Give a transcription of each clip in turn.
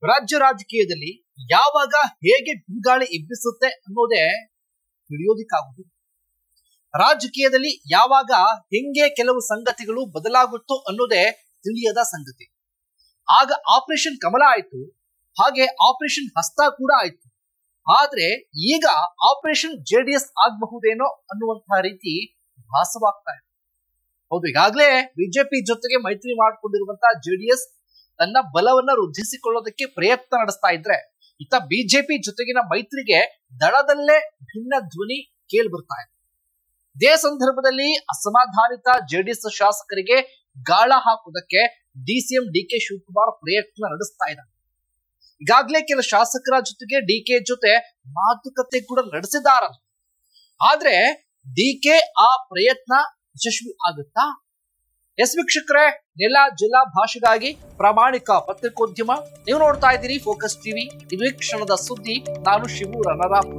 ರಾಜ್ಯ ರಾಜಕೀಯದಲ್ಲಿ ಯಾವಾಗ ಹೇಗೆ ಬಿರುಗಾಳಿ ಎಬ್ಬಿಸುತ್ತೆ ಅನ್ನೋದೇ ತಿಳಿಯೋದಿಕ್ಕಾಗುವುದು. ರಾಜಕೀಯದಲ್ಲಿ ಯಾವಾಗ ಹೆಂಗೆ ಕೆಲವು ಸಂಗತಿಗಳು ಬದಲಾಗುತ್ತೋ ಅನ್ನೋದೇ ತಿಳಿಯದ ಸಂಗತಿ. ಆಗ ಆಪರೇಷನ್ ಕಮಲ ಆಯ್ತು, ಹಾಗೆ ಆಪರೇಷನ್ ಹಸ್ತ ಕೂಡ ಆಯ್ತು. ಆದ್ರೆ ಈಗ ಆಪರೇಷನ್ ಜೆಡಿಎಸ್ ಆಗಬಹುದೇನೋ ಅನ್ನುವಂತಹ ರೀತಿ ಭಾಸವಾಗ್ತಾ ಇದೆ. ಹೌದು, ಈಗಾಗಲೇ ಬಿಜೆಪಿ ಜೊತೆಗೆ ಮೈತ್ರಿ ಮಾಡಿಕೊಂಡಿರುವಂತಹ ಜೆಡಿಎಸ್ ತನ್ನ ಬಲವನ್ನ ವೃದ್ಧಿಸಿಕೊಳ್ಳೋದಕ್ಕೆ ಪ್ರಯತ್ನ ನಡೆಸ್ತಾ ಇದ್ರೆ, ಇತ್ತ ಬಿಜೆಪಿ ಜೊತೆಗಿನ ಮೈತ್ರಿಗೆ ದಳದಲ್ಲೇ ಭಿನ್ನ ಧ್ವನಿ ಕೇಳಿ ಬರ್ತಾ ಇದೆ. ಇದೇ ಸಂದರ್ಭದಲ್ಲಿ ಅಸಮಾಧಾನಿತ ಜೆಡಿಎಸ್ ಶಾಸಕರಿಗೆ ಗಾಳ ಹಾಕುವುದಕ್ಕೆ ಡಿಸಿಎಂ ಡಿಕೆ ಶಿವಕುಮಾರ್ ಪ್ರಯತ್ನ ನಡೆಸ್ತಾ ಇದ್ದಾರೆ. ಈಗಾಗಲೇ ಕೆಲ ಶಾಸಕರ ಜೊತೆಗೆ ಡಿಕೆ ಜೊತೆ ಮಾತುಕತೆ ಕೂಡ ನಡೆಸಿದ್ದಾರೆ. ಆದ್ರೆ ಡಿಕೆ ಆ ಪ್ರಯತ್ನ ಯಶಸ್ವಿ ಆಗುತ್ತಾ? ಎಸ್ ವೀಕ್ಷಕರೇ, ನೆಲ ಜಲ ಭಾಷೆಗಾಗಿ ಪ್ರಾಮಾಣಿಕ ಪತ್ರಿಕೋದ್ಯಮ ನೀವು ನೋಡ್ತಾ ಇದ್ದೀರಿ ಫೋಕಸ್ ಟಿವಿ. ಇದು ಈ ಕ್ಷಣದ ಸುದ್ದಿ. ನಾನು ಶಿವು ರಣರಾಮ್.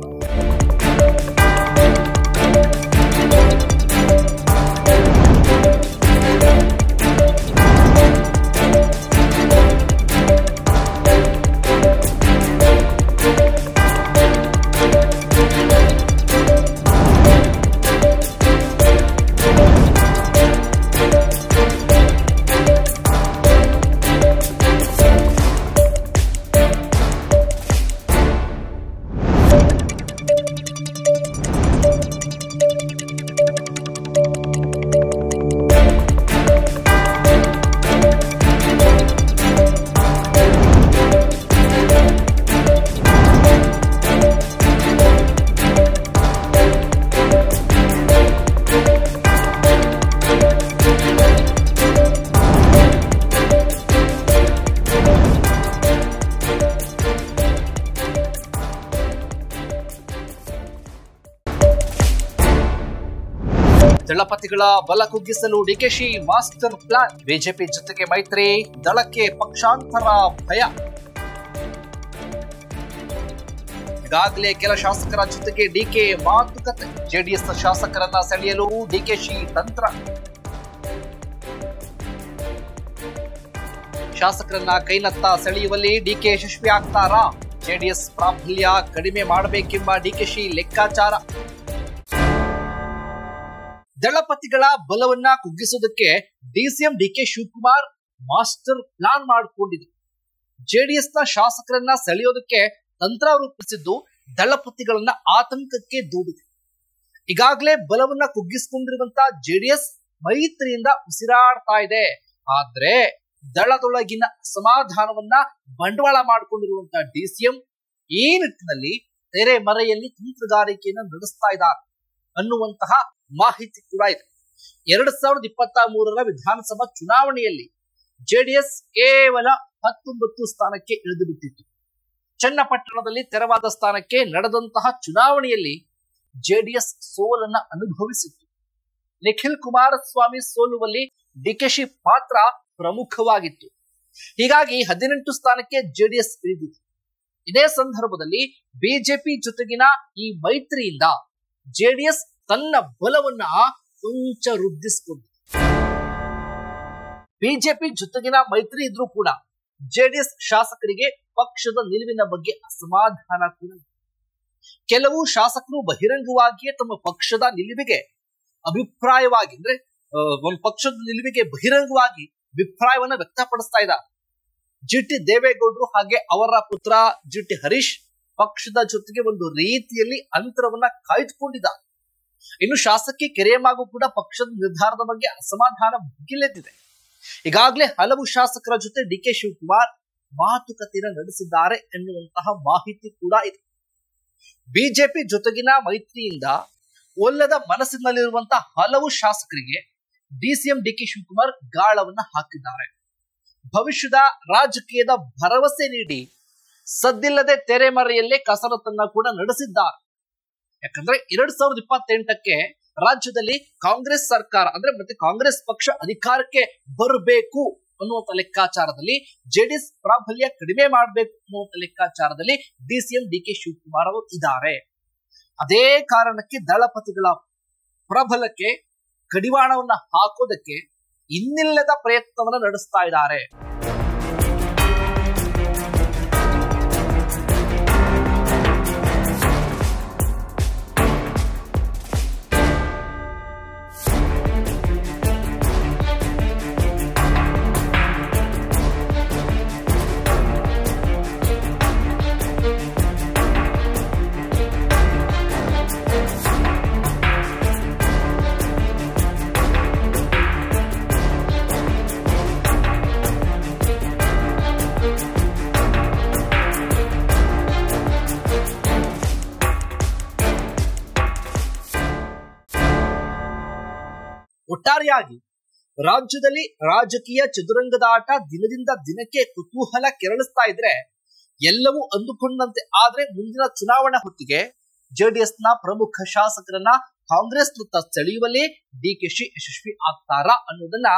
ದಳಪತಿಗಳ ಬಲ ಕುಗ್ಗಿಸಲು ಡಿಕೆಶಿ ಮಾಸ್ಟರ್ ಪ್ಲಾನ್. ಬಿಜೆಪಿ ಜೊತೆಗೆ ಮೈತ್ರಿ, ದಳಕ್ಕೆ ಪಕ್ಷಾಂತರ ಭಯ. ಈಗಾಗಲೇ ಕೆಲ ಶಾಸಕರ ಜೊತೆಗೆ ಡಿಕೆ ಮಾತುಕತೆ. ಜೆಡಿಎಸ್ ಶಾಸಕರನ್ನ ಸೆಳೆಯಲು ಡಿಕೆಶಿ ತಂತ್ರ. ಶಾಸಕರನ್ನ ಕೈನತ್ತ ಸೆಳೆಯುವಲ್ಲಿ ಡಿಕೆ ಯಶಸ್ವಿ ಆಗ್ತಾರಾ? ಜೆಡಿಎಸ್ ಪ್ರಾಬಲ್ಯ ಕಡಿಮೆ ಮಾಡಬೇಕೆಂಬ ಡಿಕೆಶಿ ಲೆಕ್ಕಾಚಾರ. ದಳಪತಿಗಳ ಬಲವನ್ನ ಕುಗ್ಗಿಸೋದಕ್ಕೆ DCM DK Shivakumar master plan ಮಾಡಿಕೊಂಡಿದೆ. ಜೆಡಿಎಸ್ನ ಶಾಸಕರನ್ನ ಸೆಳೆಯೋದಕ್ಕೆ ತಂತ್ರ ರೂಪಿಸಿದ್ದು ದಳಪತಿಗಳನ್ನ ಆತಂಕಕ್ಕೆ ದೂಡಿದೆ. ಈಗಾಗಲೇ ಬಲವನ್ನ ಕುಗ್ಗಿಸಿಕೊಂಡಿರುವಂತಹ ಜೆಡಿಎಸ್ ಮೈತ್ರಿಯಿಂದ ಉಸಿರಾಡ್ತಾ ಇದೆ. ಆದ್ರೆ ದಳದೊಳಗಿನ ಅಸಮಾಧಾನವನ್ನ ಬಂಡವಾಳ ಮಾಡಿಕೊಂಡಿರುವಂತಹ ಡಿಸಿಎಂ ಈ ನಿಟ್ಟಿನಲ್ಲಿ ತೆರೆ ಮರೆಯಲ್ಲಿ ತಂತ್ರಗಾರಿಕೆಯನ್ನು ನಡೆಸ್ತಾ ಇದ್ದಾರೆ ಅನ್ನುವಂತಹ ಮಾಹಿತಿ ಕೂಡ ಇದೆ. 2023 ವಿಧಾನಸಭಾ ಚುನಾವಣೆಯಲ್ಲಿ ಜೆಡಿಎಸ್ ಕೇವಲ 19 ಸ್ಥಾನಕ್ಕೆ ಇಳಿದು ಬಿಟ್ಟಿತ್ತು. ಚನ್ನಪಟ್ಟಣದಲ್ಲಿ ತೆರವಾದ ಸ್ಥಾನಕ್ಕೆ ನಡೆದಂತಹ ಚುನಾವಣೆಯಲ್ಲಿ ಜೆಡಿಎಸ್ ಸೋಲನ್ನ ಅನುಭವಿಸಿತ್ತು. ನಿಖಿಲ್ ಕುಮಾರಸ್ವಾಮಿ ಸೋಲುವಲ್ಲಿ ಡಿಕೆಶಿ ಪಾತ್ರ ಪ್ರಮುಖವಾಗಿತ್ತು. ಹೀಗಾಗಿ 18 ಸ್ಥಾನಕ್ಕೆ ಜೆಡಿಎಸ್ ಇಳಿದಿತ್ತು. ಇದೇ ಸಂದರ್ಭದಲ್ಲಿ ಬಿಜೆಪಿ ಜೊತೆಗಿನ ಈ ಮೈತ್ರಿಯಿಂದ ಜೆಡಿಎಸ್ ತನ್ನ ಬಲವನ್ನ ಕೊಂಚ ವೃದ್ಧಿಸಿಕೊಂಡು, ಬಿಜೆಪಿ ಜೊತೆಗಿನ ಮೈತ್ರಿ ಇದ್ರೂ ಕೂಡ ಜೆಡಿಎಸ್ ಶಾಸಕರಿಗೆ ಪಕ್ಷದ ನಿಲುವಿನ ಬಗ್ಗೆ ಅಸಮಾಧಾನ ಕೂಡ. ಕೆಲವು ಶಾಸಕರು ಬಹಿರಂಗವಾಗಿಯೇ ತಮ್ಮ ಪಕ್ಷದ ನಿಲುವಿಗೆ ಅಭಿಪ್ರಾಯವಾಗಿ ಅಂದ್ರೆ ಒಂದು ಪಕ್ಷದ ನಿಲುವಿಗೆ ಬಹಿರಂಗವಾಗಿ ಅಭಿಪ್ರಾಯವನ್ನ ವ್ಯಕ್ತಪಡಿಸ್ತಾ ಇದ್ದಾರೆ. ಜಿಟಿ ದೇವೇಗೌಡರು ಹಾಗೆ ಅವರ ಪುತ್ರ ಜಿಟಿ ಹರೀಶ್ ಪಕ್ಷದ ಜೊತೆಗೆ ಒಂದು ರೀತಿಯಲ್ಲಿ ಅಂತರವನ್ನ ಕಾಯ್ದುಕೊಂಡಿದ್ದಾರೆ. ಇನ್ನು ಶಾಸಕಿ ಕೆರೆಯಮ್ಮಾಗೂ ಕೂಡ ಪಕ್ಷದ ನಿರ್ಧಾರದ ಬಗ್ಗೆ ಅಸಮಾಧಾನ ಭುಗಿಲೆದ್ದಿದೆ. ಈಗಾಗಲೇ ಹಲವು ಶಾಸಕರ ಜೊತೆ ಡಿಕೆ ಶಿವಕುಮಾರ್ ಮಾತುಕತೆಯನ್ನು ನಡೆಸಿದ್ದಾರೆ ಎನ್ನುವಂತಹ ಮಾಹಿತಿ ಕೂಡ ಇದೆ. ಬಿಜೆಪಿ ಜೊತೆಗಿನ ಮೈತ್ರಿಯಿಂದ ಒಲ್ಲದ ಮನಸ್ಸಿನಲ್ಲಿರುವಂತಹ ಹಲವು ಶಾಸಕರಿಗೆ ಡಿಸಿಎಂ ಡಿಕೆ ಶಿವಕುಮಾರ್ ಗಾಳವನ್ನ ಹಾಕಿದ್ದಾರೆ. ಭವಿಷ್ಯದ ರಾಜಕೀಯದ ಭರವಸೆ ನೀಡಿ ಸದ್ದಿಲ್ಲದೆ ತೆರೆಮರೆಯಲ್ಲೇ ಕಸರತ್ತನ್ನ ಕೂಡ ನಡೆಸಿದ್ದಾರೆ. ಯಾಕಂದ್ರೆ 2028ಕ್ಕೆ ರಾಜ್ಯದಲ್ಲಿ ಕಾಂಗ್ರೆಸ್ ಸರ್ಕಾರ ಅಂದ್ರೆ ಮತ್ತೆ ಕಾಂಗ್ರೆಸ್ ಪಕ್ಷ ಅಧಿಕಾರಕ್ಕೆ ಬರಬೇಕು ಅನ್ನುವಂತ ಲೆಕ್ಕಾಚಾರದಲ್ಲಿ, ಜೆಡಿಎಸ್ ಪ್ರಾಬಲ್ಯ ಕಡಿಮೆ ಮಾಡಬೇಕು ಅನ್ನುವಂತ ಲೆಕ್ಕಾಚಾರದಲ್ಲಿ ಡಿಸಿಎಂ ಡಿಕೆ ಶಿವಕುಮಾರ್ ಅವರು ಇದ್ದಾರೆ. ಅದೇ ಕಾರಣಕ್ಕೆ ದಳಪತಿಗಳ ಪ್ರಬಲಕ್ಕೆ ಕಡಿವಾಣವನ್ನ ಹಾಕೋದಕ್ಕೆ ಇನ್ನಿಲ್ಲದ ಪ್ರಯತ್ನವನ್ನ ನಡೆಸ್ತಾ ಇದ್ದಾರೆ. ಒಟ್ಟಾರೆಯಾಗಿ ರಾಜ್ಯದಲ್ಲಿ ರಾಜಕೀಯ ಚದುರಂಗದಾಟ ದಿನದಿಂದ ದಿನಕ್ಕೆ ಕುತೂಹಲ ಕೆರಳಿಸ್ತಾ ಇದ್ರೆ ಎಲ್ಲವೂ ಅಂದುಕೊಂಡಂತೆ ಆದ್ರೆ ಮುಂದಿನ ಚುನಾವಣಾ ಹೊತ್ತಿಗೆ ಜೆಡಿಎಸ್ನ ಪ್ರಮುಖ ಶಾಸಕರನ್ನ ಕಾಂಗ್ರೆಸ್ನತ್ತ ಸೆಳೆಯುವಲ್ಲಿ ಡಿಕೆಶಿ ಯಶಸ್ವಿ ಆಗ್ತಾರಾ ಅನ್ನೋದನ್ನ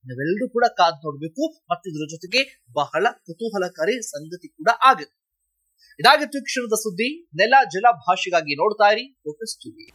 ನಾವೆಲ್ಲರೂ ಕೂಡ ಕಾದು ನೋಡ್ಬೇಕು. ಮತ್ತು ಇದರ ಜೊತೆಗೆ ಬಹಳ ಕುತೂಹಲಕಾರಿ ಸಂಗತಿ ಕೂಡ ಆಗುತ್ತೆ. ಇದಾಗಿತ್ತು ಕ್ಷಣದ ಸುದ್ದಿ. ನೆಲ ಜಲ ಭಾಷೆಗಾಗಿ ನೋಡ್ತಾ ಇರಿ ಫೋಕಸ್ ಟಿವಿ.